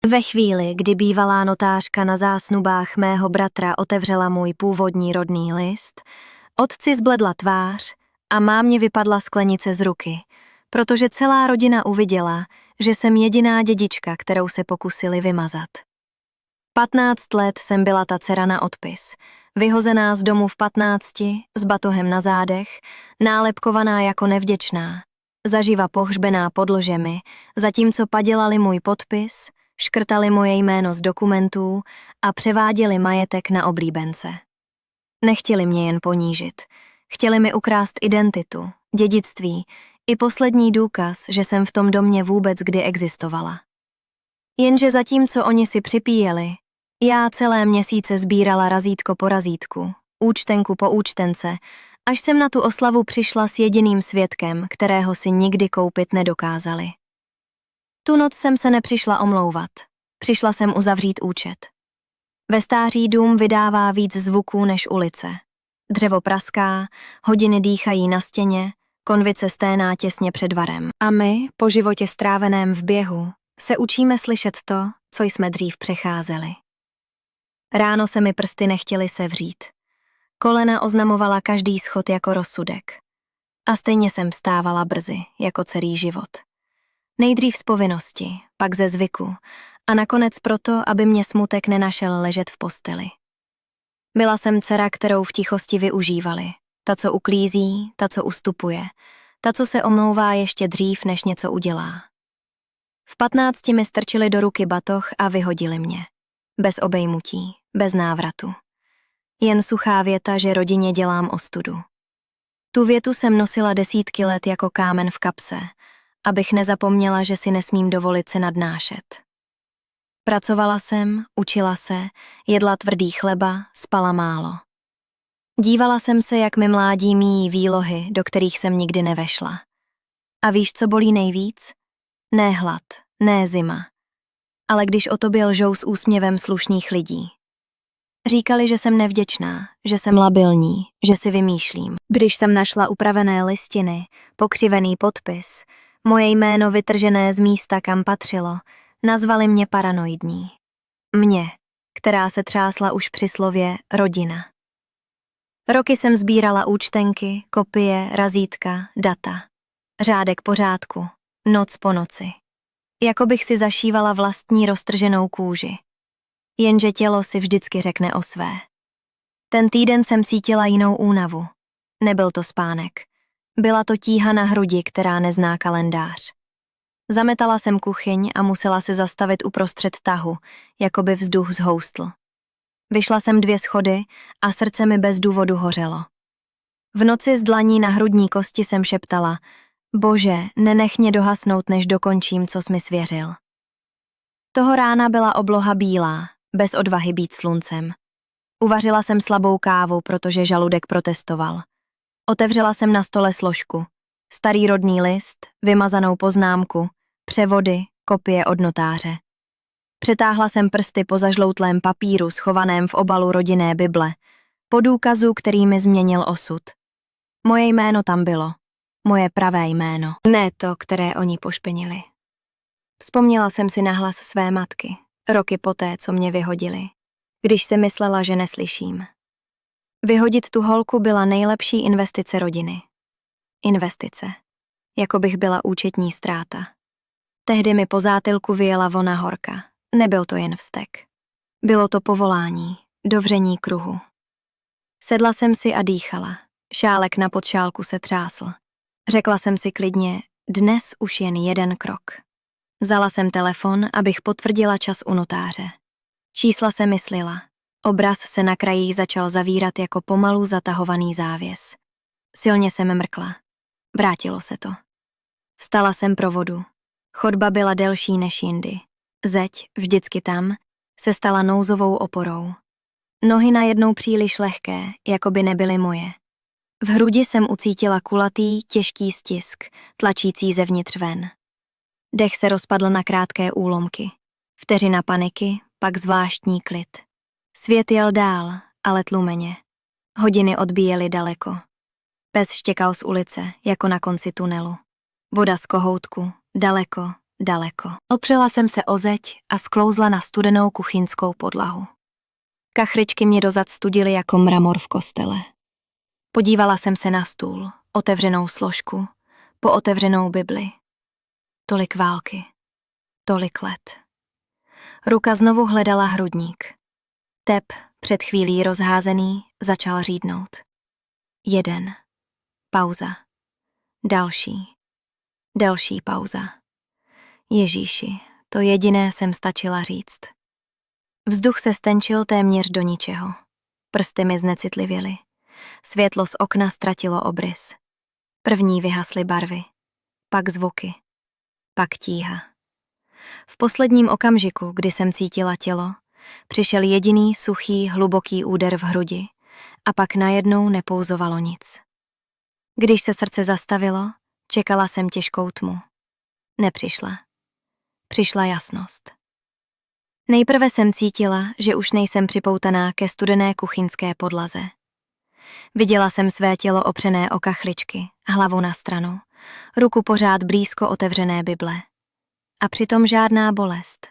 Ve chvíli, kdy bývalá notářka na zásnubách mého bratra otevřela můj původní rodný list, otci zbledla tvář a mámě vypadla sklenice z ruky, protože celá rodina uviděla, že jsem jediná dědička, kterou se pokusili vymazat. 15 let jsem byla ta dcera na odpis, vyhozená z domu v 15, s batohem na zádech, nálepkovaná jako nevděčná, zaživa pohřbená pod ložemi, zatímco padělali můj podpis, škrtali moje jméno z dokumentů a převáděli majetek na oblíbence. Nechtěli mě jen ponížit, chtěli mi ukrást identitu, dědictví i poslední důkaz, že jsem v tom domě vůbec kdy existovala. Jenže zatímco oni si připíjeli, já celé měsíce sbírala razítko po razítku, účtenku po účtence, až jsem na tu oslavu přišla s jediným svědkem, kterého si nikdy koupit nedokázali. Tu noc jsem se nepřišla omlouvat, přišla jsem uzavřít účet. Ve stáří dům vydává víc zvuků než ulice. Dřevo praská, hodiny dýchají na stěně, konvice sténá těsně před varem. A my, po životě stráveném v běhu, se učíme slyšet to, co jsme dřív přecházeli. Ráno se mi prsty nechtěly sevřít. Kolena oznamovala každý schod jako rozsudek. A stejně jsem vstávala brzy, jako celý život. Nejdřív z povinnosti, pak ze zvyku a nakonec proto, aby mě smutek nenašel ležet v posteli. Byla jsem dcera, kterou v tichosti využívali. Ta, co uklízí, ta, co ustupuje, ta, co se omlouvá ještě dřív, než něco udělá. V 15 mi strčili do ruky batoh a vyhodili mě. Bez obejmutí, bez návratu. Jen suchá věta, že rodině dělám ostudu. Tu větu jsem nosila desítky let jako kámen v kapse, abych nezapomněla, že si nesmím dovolit se nadnášet. Pracovala jsem, učila se, jedla tvrdý chleba, spala málo. Dívala jsem se, jak mi mládí míjí výlohy, do kterých jsem nikdy nevešla. A víš, co bolí nejvíc? Ne hlad, ne zima. Ale když o tobě lžou s úsměvem slušných lidí. Říkali, že jsem nevděčná, že jsem labilní, že si vymýšlím. Když jsem našla upravené listiny, pokřivený podpis, moje jméno vytržené z místa, kam patřilo, nazvali mě paranoidní. Mě, která se třásla už při slově rodina. Roky jsem sbírala účtenky, kopie, razítka, data. Řádek po řádku, noc po noci. Jako bych si zašívala vlastní roztrženou kůži. Jenže tělo si vždycky řekne o své. Ten týden jsem cítila jinou únavu. Nebyl to spánek. Byla to tíha na hrudi, která nezná kalendář. Zametala jsem kuchyň a musela se zastavit uprostřed tahu, jako by vzduch zhoustl. Vyšla jsem 2 schody a srdce mi bez důvodu hořelo. V noci z dlaní na hrudní kosti jsem šeptala: Bože, nenech mě dohasnout, než dokončím, co jsi mi svěřil. Toho rána byla obloha bílá, bez odvahy být sluncem. Uvařila jsem slabou kávu, protože žaludek protestoval. Otevřela jsem na stole složku. Starý rodný list, vymazanou poznámku, převody, kopie od notáře. Přetáhla jsem prsty po zažloutlém papíru schovaném v obalu rodinné bible, po důkazu, který mi změnil osud. Moje jméno tam bylo. Moje pravé jméno. Ne to, které oni pošpinili. Vzpomněla jsem si na hlas své matky, roky poté, co mě vyhodili, když si myslela, že neslyším. Vyhodit tu holku byla nejlepší investice rodiny. Investice. Jako bych byla účetní ztráta. Tehdy mi po zátylku vyjela vona horka. Nebyl to jen vztek. Bylo to povolání, dovření kruhu. Sedla jsem si a dýchala. Šálek na podšálku se třásl. Řekla jsem si klidně, dnes už jen 1 krok. Vzala jsem telefon, abych potvrdila čas u notáře. Čísla se myslila. Obraz se na krajích začal zavírat jako pomalu zatahovaný závěs. Silně jsem mrkla. Vrátilo se to. Vstala jsem pro vodu. Chodba byla delší než jindy. Zeď, vždycky tam, se stala nouzovou oporou. Nohy najednou příliš lehké, jako by nebyly moje. V hrudi jsem ucítila kulatý, těžký stisk, tlačící zevnitř ven. Dech se rozpadl na krátké úlomky. Vteřina paniky, pak zvláštní klid. Svět jel dál, ale tlumeně. Hodiny odbíjely daleko. Pes štěkal z ulice, jako na konci tunelu. Voda z kohoutku, daleko, daleko. Opřela jsem se o zeď a sklouzla na studenou kuchyňskou podlahu. Kachličky mě dozad studily jako mramor v kostele. Podívala jsem se na stůl, otevřenou složku, po otevřenou Bibli. Tolik války, tolik let. Ruka znovu hledala hrudník. Tep, před chvílí rozházený, začal řídnout. 1. Pauza. Další pauza. Ježíši, to jediné jsem stačila říct. Vzduch se stenčil téměř do ničeho. Prsty mi znecitlivěly. Světlo z okna ztratilo obrys. První vyhasly barvy. Pak zvuky. Pak tíha. V posledním okamžiku, kdy jsem cítila tělo, přišel jediný suchý, hluboký úder v hrudi a pak najednou nepouzovalo nic. Když se srdce zastavilo, čekala jsem těžkou tmu. Nepřišla. Přišla jasnost. Nejprve jsem cítila, že už nejsem připoutaná ke studené kuchyňské podlaze. Viděla jsem své tělo opřené o kachličky, hlavu na stranu, ruku pořád blízko otevřené Bible. A přitom žádná bolest.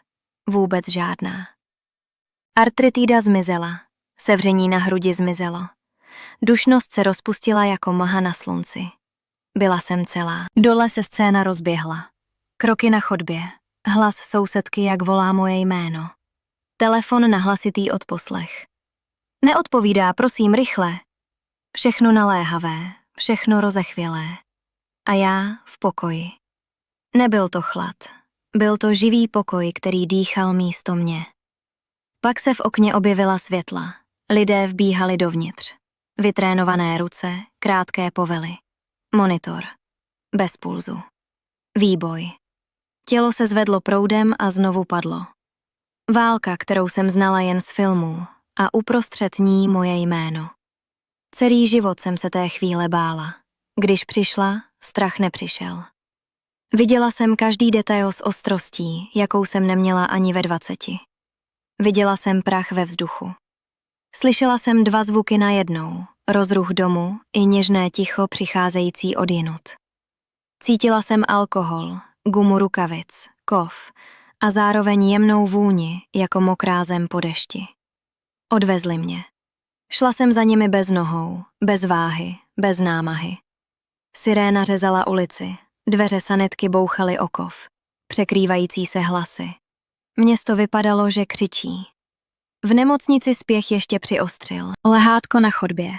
Vůbec žádná. Artritída zmizela, sevření na hrudi zmizelo. Dušnost se rozpustila jako mlha na slunci. Byla jsem celá. Dole se scéna rozběhla. Kroky na chodbě, hlas sousedky, jak volá moje jméno. Telefon na hlasitý odposlech. Neodpovídá, prosím, rychle. Všechno naléhavé, všechno rozechvělé. A já v pokoji. Nebyl to chlad. Byl to živý pokoj, který dýchal místo mě. Pak se v okně objevila světla. Lidé vbíhali dovnitř. Vytrénované ruce, krátké povely. Monitor. Bez pulzu. Výboj. Tělo se zvedlo proudem a znovu padlo. Válka, kterou jsem znala jen z filmů, a uprostřed ní moje jméno. Celý život jsem se té chvíle bála. Když přišla, strach nepřišel. Viděla jsem každý detail s ostrostí, jakou jsem neměla ani ve 20. Viděla jsem prach ve vzduchu. Slyšela jsem 2 zvuky najednou, rozruch domu i něžné ticho přicházející odjinud. Cítila jsem alkohol, gumu rukavic, kov a zároveň jemnou vůni, jako mokrá zem po dešti. Odvezli mě. Šla jsem za nimi bez nohou, bez váhy, bez námahy. Siréna řezala ulici, dveře sanitky bouchaly o kov, překrývající se hlasy. Město vypadalo, že křičí. V nemocnici spěch ještě přiostřil. Lehátko na chodbě.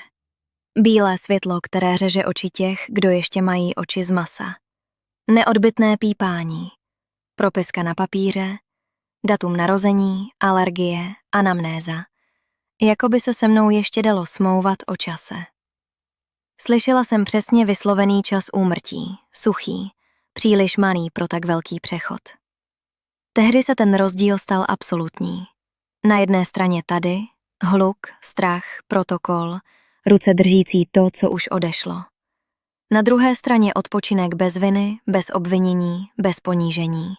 Bílé světlo, které řeže oči těch, kdo ještě mají oči z masa. Neodbytné pípání. Propiska na papíře, datum narození, alergie, anamnéza. Jakoby se mnou ještě dalo smlouvat o čase. Slyšela jsem přesně vyslovený čas úmrtí, suchý, příliš malý pro tak velký přechod. Tehdy se ten rozdíl stal absolutní. Na jedné straně tady, hluk, strach, protokol, ruce držící to, co už odešlo. Na druhé straně odpočinek bez viny, bez obvinění, bez ponížení,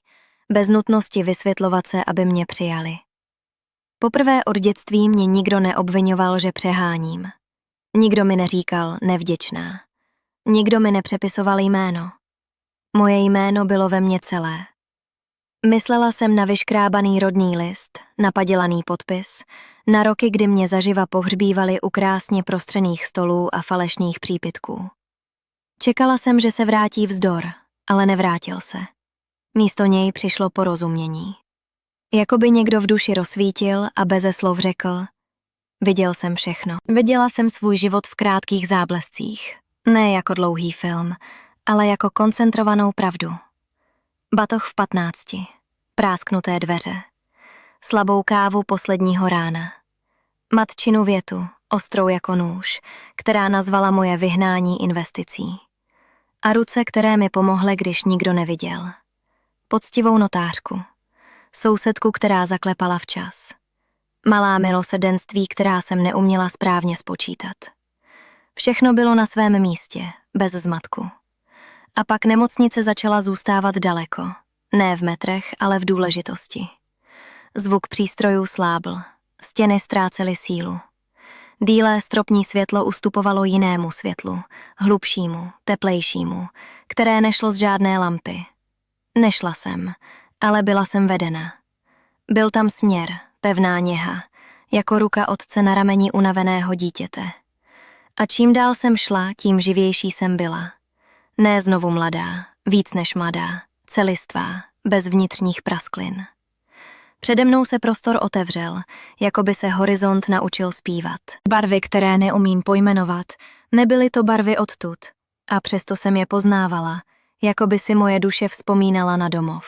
bez nutnosti vysvětlovat se, aby mě přijali. Poprvé od dětství mě nikdo neobvinoval, že přeháním. Nikdo mi neříkal nevděčná. Nikdo mi nepřepisoval jméno. Moje jméno bylo ve mně celé. Myslela jsem na vyškrábaný rodný list, na padělaný podpis, na roky, kdy mě zaživa pohřbívali u krásně prostřených stolů a falešných přípitků. Čekala jsem, že se vrátí vzdor, ale nevrátil se. Místo něj přišlo porozumění. Jakoby někdo v duši rozsvítil a beze slov řekl: viděl jsem všechno. Viděla jsem svůj život v krátkých záblescích. Ne jako dlouhý film, ale jako koncentrovanou pravdu. Batoh v 15, prásknuté dveře, slabou kávu posledního rána, matčinu větu, ostrou jako nůž, která nazvala moje vyhnání investicí. A ruce, které mi pomohly, když nikdo neviděl. Poctivou notářku, sousedku, která zaklepala včas. Malá milosrdenství, která jsem neuměla správně spočítat. Všechno bylo na svém místě, bez zmatku. A pak nemocnice začala zůstávat daleko, ne v metrech, ale v důležitosti. Zvuk přístrojů slábl, stěny ztrácely sílu. Bílé stropní světlo ustupovalo jinému světlu, hlubšímu, teplejšímu, které nešlo z žádné lampy. Nešla jsem, ale byla jsem vedena. Byl tam směr, pevná něha, jako ruka otce na rameni unaveného dítěte. A čím dál jsem šla, tím živější jsem byla. Ne znovu mladá, víc než mladá, celistvá, bez vnitřních prasklin. Přede mnou se prostor otevřel, jako by se horizont naučil zpívat. Barvy, které neumím pojmenovat, nebyly to barvy odtud, a přesto jsem je poznávala, jako by si moje duše vzpomínala na domov.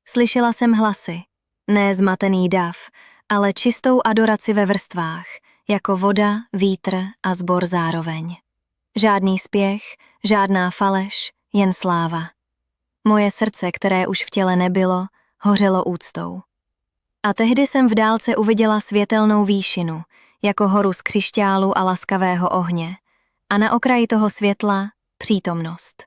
Slyšela jsem hlasy, ne zmatený dav, ale čistou adoraci ve vrstvách, jako voda, vítr a zbor zároveň. Žádný spěch, žádná faleš, jen sláva. Moje srdce, které už v těle nebylo, hořelo úctou. A tehdy jsem v dálce uviděla světelnou výšinu, jako horu z křišťálu a laskavého ohně, a na okraji toho světla přítomnost.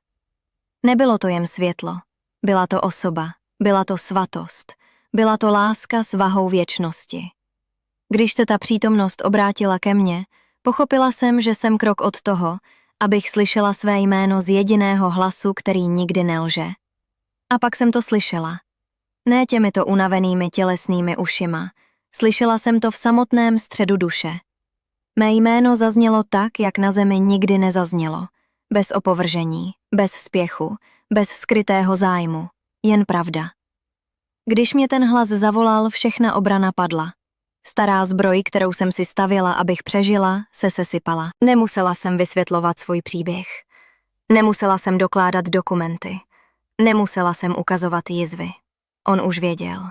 Nebylo to jen světlo, byla to osoba, byla to svatost, byla to láska s vahou věčnosti. Když se ta přítomnost obrátila ke mně, pochopila jsem, že jsem krok od toho, abych slyšela své jméno z jediného hlasu, který nikdy nelže. A pak jsem to slyšela. Ne těmito unavenými tělesnými ušima, slyšela jsem to v samotném středu duše. Mé jméno zaznělo tak, jak na zemi nikdy nezaznělo, bez opovržení, bez spěchu, bez skrytého zájmu, jen pravda. Když mě ten hlas zavolal, všechna obrana padla. Stará zbroj, kterou jsem si stavěla, abych přežila, se sesypala. Nemusela jsem vysvětlovat svůj příběh. Nemusela jsem dokládat dokumenty. Nemusela jsem ukazovat jizvy. On už věděl.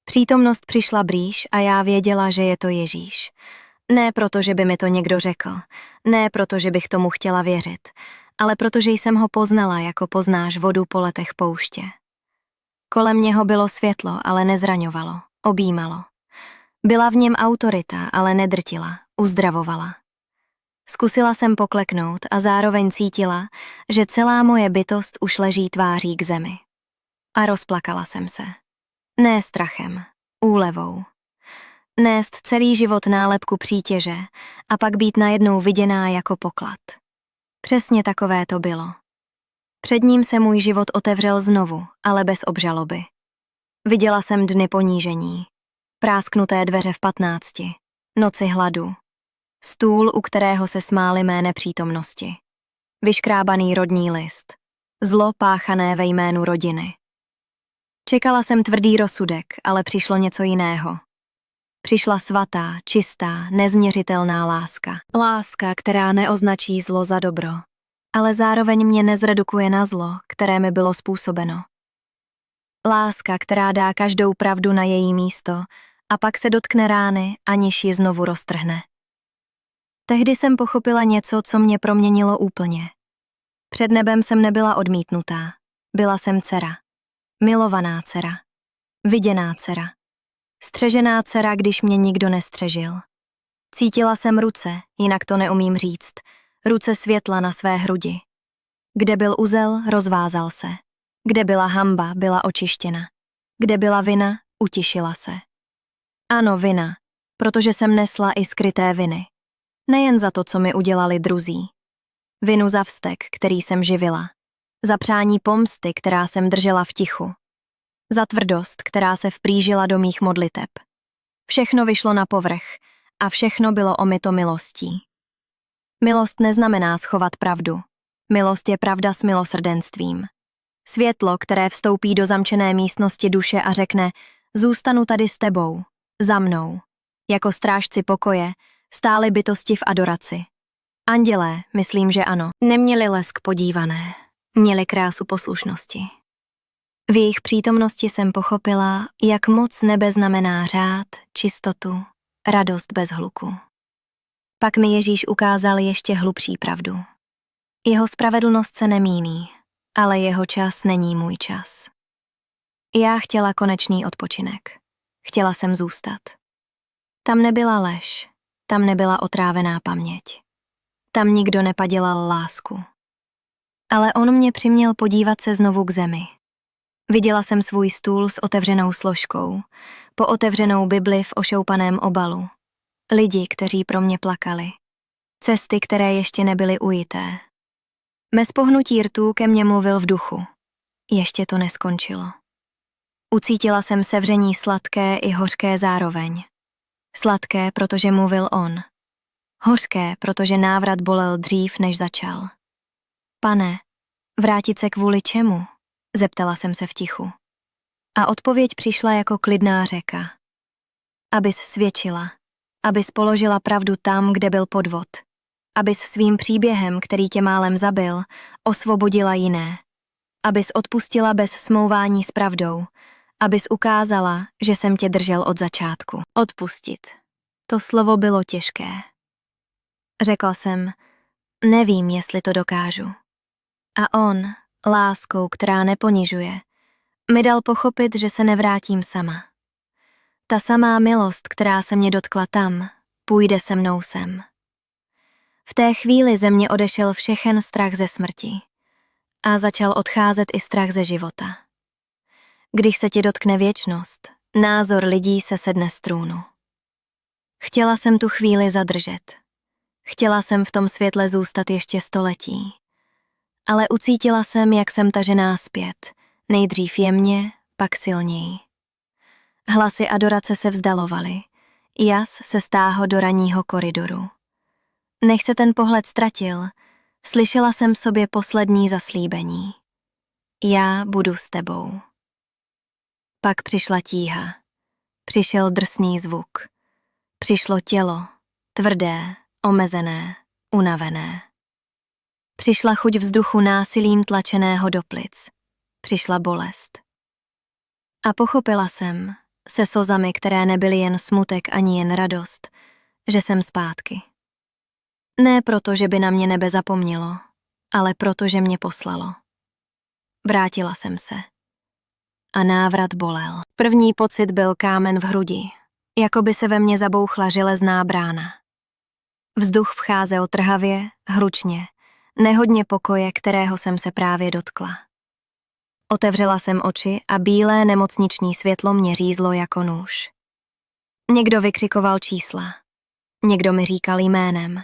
Přítomnost přišla blíž a já věděla, že je to Ježíš. Ne proto, že by mi to někdo řekl, ne proto, že bych tomu chtěla věřit, ale protože jsem ho poznala, jako poznáš vodu po letech pouště. Kolem něho bylo světlo, ale nezraňovalo, objímalo. Byla v něm autorita, ale nedrtila, uzdravovala. Zkusila jsem pokleknout a zároveň cítila, že celá moje bytost už leží tváří k zemi. A rozplakala jsem se. Ne strachem, úlevou. Nést celý život nálepku přítěže a pak být najednou viděná jako poklad. Přesně takové to bylo. Před ním se můj život otevřel znovu, ale bez obžaloby. Viděla jsem dny ponížení, prásknuté dveře v 15, noci hladu, stůl, u kterého se smály mé nepřítomnosti, vyškrábaný rodní list, zlo páchané ve jménu rodiny. Čekala jsem tvrdý rozsudek, ale přišlo něco jiného. Přišla svatá, čistá, nezměřitelná láska. Láska, která neoznačí zlo za dobro, ale zároveň mě nezredukuje na zlo, které mi bylo způsobeno. Láska, která dá každou pravdu na její místo a pak se dotkne rány, aniž ji znovu roztrhne. Tehdy jsem pochopila něco, co mě proměnilo úplně. Před nebem jsem nebyla odmítnutá. Byla jsem dcera. Milovaná dcera. Viděná dcera. Střežená dcera, když mě nikdo nestřežil. Cítila jsem ruce, jinak to neumím říct, ruce světla na své hrudi. Kde byl uzel, rozvázal se. Kde byla hanba, byla očištěna. Kde byla vina, utišila se. Ano, vina, protože jsem nesla i skryté viny. Nejen za to, co mi udělali druzí. Vinu za vztek, který jsem živila. Za přání pomsty, která jsem držela v tichu. Za tvrdost, která se vplížila do mých modliteb. Všechno vyšlo na povrch a všechno bylo omyto milostí. Milost neznamená schovat pravdu. Milost je pravda s milosrdenstvím. Světlo, které vstoupí do zamčené místnosti duše a řekne, zůstanu tady s tebou, za mnou. Jako strážci pokoje stály bytosti v adoraci. Andělé, myslím, že ano, neměli lesk podívané, měli krásu poslušnosti. V jejich přítomnosti jsem pochopila, jak moc nebe znamená řád, čistotu, radost bez hluku. Pak mi Ježíš ukázal ještě hlubší pravdu. Jeho spravedlnost se nemíní, ale jeho čas není můj čas. Já chtěla konečný odpočinek. Chtěla jsem zůstat. Tam nebyla lež, tam nebyla otrávená paměť. Tam nikdo nepadělal lásku. Ale on mě přiměl podívat se znovu k zemi. Viděla jsem svůj stůl s otevřenou složkou, pootevřenou Bibli v ošoupaném obalu. Lidi, kteří pro mě plakali. Cesty, které ještě nebyly ujité. Bez pohnutí rtů ke mně mluvil v duchu. Ještě to neskončilo. Ucítila jsem sevření sladké i hořké zároveň. Sladké, protože mluvil on. Hořké, protože návrat bolel dřív, než začal. Pane, vrátit se kvůli čemu? Zeptala jsem se v tichu. A odpověď přišla jako klidná řeka. Abys svědčila, abys položila pravdu tam, kde byl podvod. Abys svým příběhem, který tě málem zabil, osvobodila jiné. Abys odpustila bez smlouvání s pravdou. Abys ukázala, že jsem tě držel od začátku. Odpustit. To slovo bylo těžké. Řekla jsem, nevím, jestli to dokážu. A on, láskou, která neponižuje, mi dal pochopit, že se nevrátím sama. Ta samá milost, která se mě dotkla tam, půjde se mnou sem. V té chvíli ze mě odešel všechen strach ze smrti a začal odcházet i strach ze života. Když se ti dotkne věčnost, názor lidí se sedne z trůnu. Chtěla jsem tu chvíli zadržet. Chtěla jsem v tom světle zůstat ještě století. Ale ucítila jsem, jak jsem tažená zpět, nejdřív jemně, pak silněji. Hlasy adorace se vzdalovaly, jas se stáhl do ranního koridoru. Než se ten pohled ztratil, slyšela jsem v sobě poslední zaslíbení. Já budu s tebou. Pak přišla tíha. Přišel drsný zvuk. Přišlo tělo, tvrdé, omezené, unavené. Přišla chuť vzduchu násilím tlačeného do plic. Přišla bolest. A pochopila jsem, se slzami, které nebyly jen smutek ani jen radost, že jsem zpátky. Ne proto, že by na mě nebe zapomnělo, ale proto, že mě poslalo. Vrátila jsem se. A návrat bolel. První pocit byl kámen v hrudi, jako by se ve mně zabouchla železná brána. Vzduch vcházel trhavě, hručně, nehodně pokoje, kterého jsem se právě dotkla. Otevřela jsem oči a bílé nemocniční světlo mě řízlo jako nůž. Někdo vykřikoval čísla. Někdo mi říkal jménem.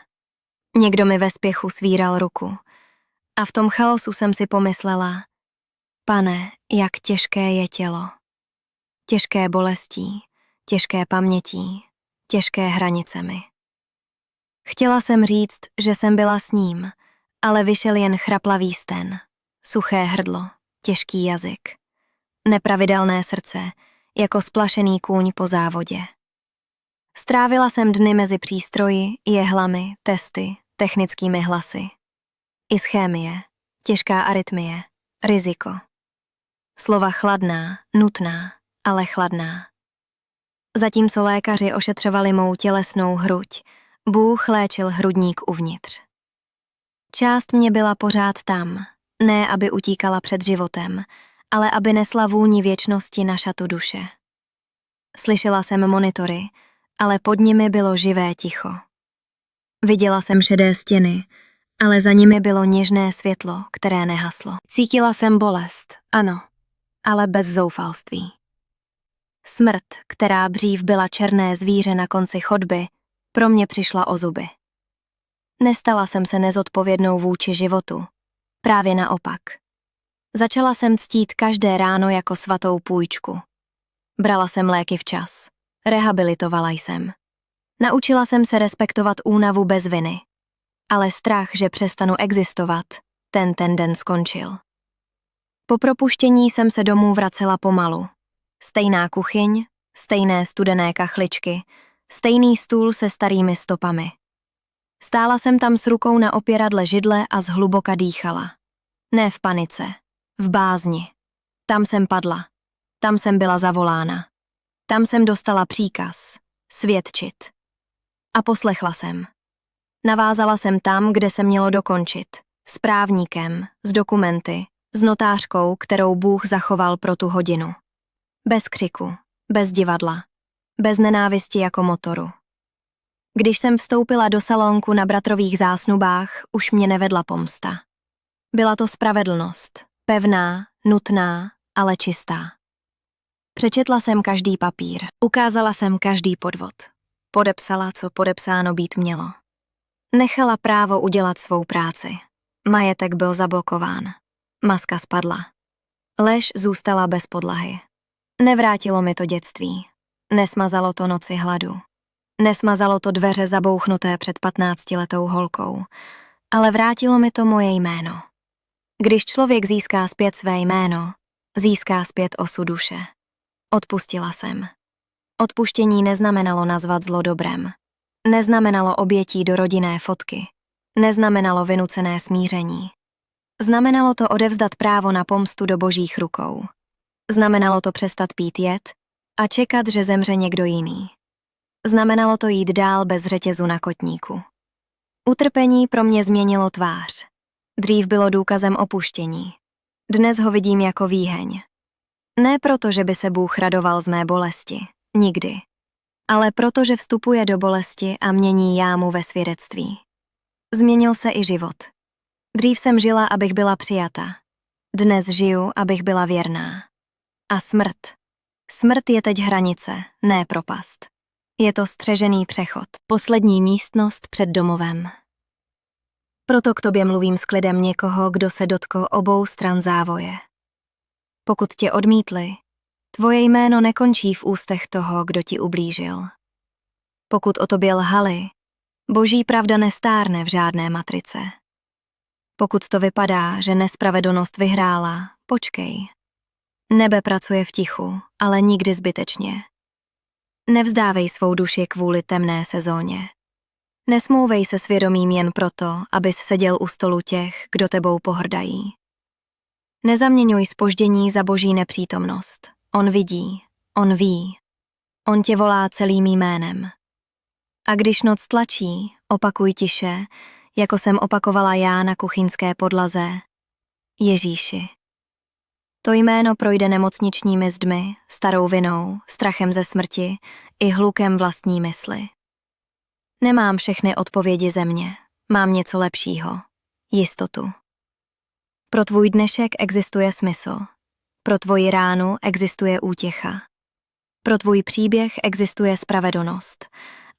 Někdo mi ve spěchu svíral ruku. A v tom chaosu jsem si pomyslela, Pane, jak těžké je tělo. Těžké bolestí, těžké pamětí, těžké hranicemi. Chtěla jsem říct, že jsem byla s ním, ale vyšel jen chraplavý sten, suché hrdlo, těžký jazyk, nepravidelné srdce, jako splašený kůň po závodě. Strávila jsem dny mezi přístroji, jehlami, testy, technickými hlasy. Ischémie, těžká arytmie, riziko. Slova chladná, nutná, ale chladná. Zatímco lékaři ošetřovali mou tělesnou hruď, Bůh léčil hrudník uvnitř. Část mě byla pořád tam, ne aby utíkala před životem, ale aby nesla vůni věčnosti na šatu duše. Slyšela jsem monitory, ale pod nimi bylo živé ticho. Viděla jsem šedé stěny, ale za nimi bylo něžné světlo, které nehaslo. Cítila jsem bolest, ano, ale bez zoufalství. Smrt, která dřív byla černé zvíře na konci chodby, pro mě přišla o zuby. Nestala jsem se nezodpovědnou vůči životu. Právě naopak. Začala jsem ctít každé ráno jako svatou půjčku. Brala jsem léky včas. Rehabilitovala jsem. Naučila jsem se respektovat únavu bez viny. Ale strach, že přestanu existovat, ten den skončil. Po propuštění jsem se domů vracela pomalu. Stejná kuchyň, stejné studené kachličky, stejný stůl se starými stopami. Stála jsem tam s rukou na opěradle židle a zhluboka dýchala. Ne v panice, v bázni. Tam jsem padla. Tam jsem byla zavolána. Tam jsem dostala příkaz. Svědčit. A poslechla jsem. Navázala jsem tam, kde se mělo dokončit. S právníkem, s dokumenty, s notářkou, kterou Bůh zachoval pro tu hodinu. Bez křiku, bez divadla, bez nenávisti jako motoru. Když jsem vstoupila do salonku na bratrových zásnubách, už mě nevedla pomsta. Byla to spravedlnost, pevná, nutná, ale čistá. Přečetla jsem každý papír, ukázala jsem každý podvod. Podepsala, co podepsáno být mělo. Nechala právo udělat svou práci. Majetek byl zablokován. Maska spadla. Lež zůstala bez podlahy. Nevrátilo mi to dětství. Nesmazalo to noci hladu. Nesmazalo to dveře zabouchnuté před 15letou holkou. Ale vrátilo mi to moje jméno. Když člověk získá zpět své jméno, získá zpět osu duše. Odpustila jsem. Odpuštění neznamenalo nazvat zlo dobrem. Neznamenalo obětí do rodinné fotky. Neznamenalo vynucené smíření. Znamenalo to odevzdat právo na pomstu do božích rukou. Znamenalo to přestat pít jed a čekat, že zemře někdo jiný. Znamenalo to jít dál bez řetězu na kotníku. Utrpení pro mě změnilo tvář. Dřív bylo důkazem opuštění. Dnes ho vidím jako výheň. Ne proto, že by se Bůh radoval z mé bolesti. Nikdy. Ale proto, že vstupuje do bolesti a mění jámu ve svědectví. Změnil se i život. Dřív jsem žila, abych byla přijata. Dnes žiju, abych byla věrná. A smrt. Smrt je teď hranice, ne propast. Je to střežený přechod, poslední místnost před domovem. Proto k tobě mluvím s klidem někoho, kdo se dotkl obou stran závoje. Pokud tě odmítli, tvoje jméno nekončí v ústech toho, kdo ti ublížil. Pokud o tobě lhali, boží pravda nestárne v žádné matrice. Pokud to vypadá, že nespravedlnost vyhrála, počkej. Nebe pracuje v tichu, ale nikdy zbytečně. Nevzdávej svou duši kvůli temné sezóně. Nesmlouvej se svědomím jen proto, abys seděl u stolu těch, kdo tebou pohrdají. Nezaměňuj zpoždění za boží nepřítomnost. On vidí, on ví. On tě volá celým jménem. A když noc tlačí, opakuj tiše, jako jsem opakovala já na kuchyňské podlaze. Ježíši. To jméno projde nemocničními zdmi, starou vinou, strachem ze smrti i hlukem vlastní mysli. Nemám všechny odpovědi země, mám něco lepšího, jistotu. Pro tvůj dnešek existuje smysl, pro tvoji ránu existuje útěcha, pro tvůj příběh existuje spravedlnost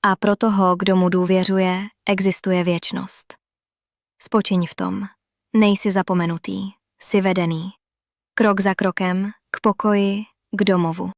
a pro toho, kdo mu důvěřuje, existuje věčnost. Spočiň v tom, nejsi zapomenutý, jsi vedený. Krok za krokem, k pokoji, k domovu.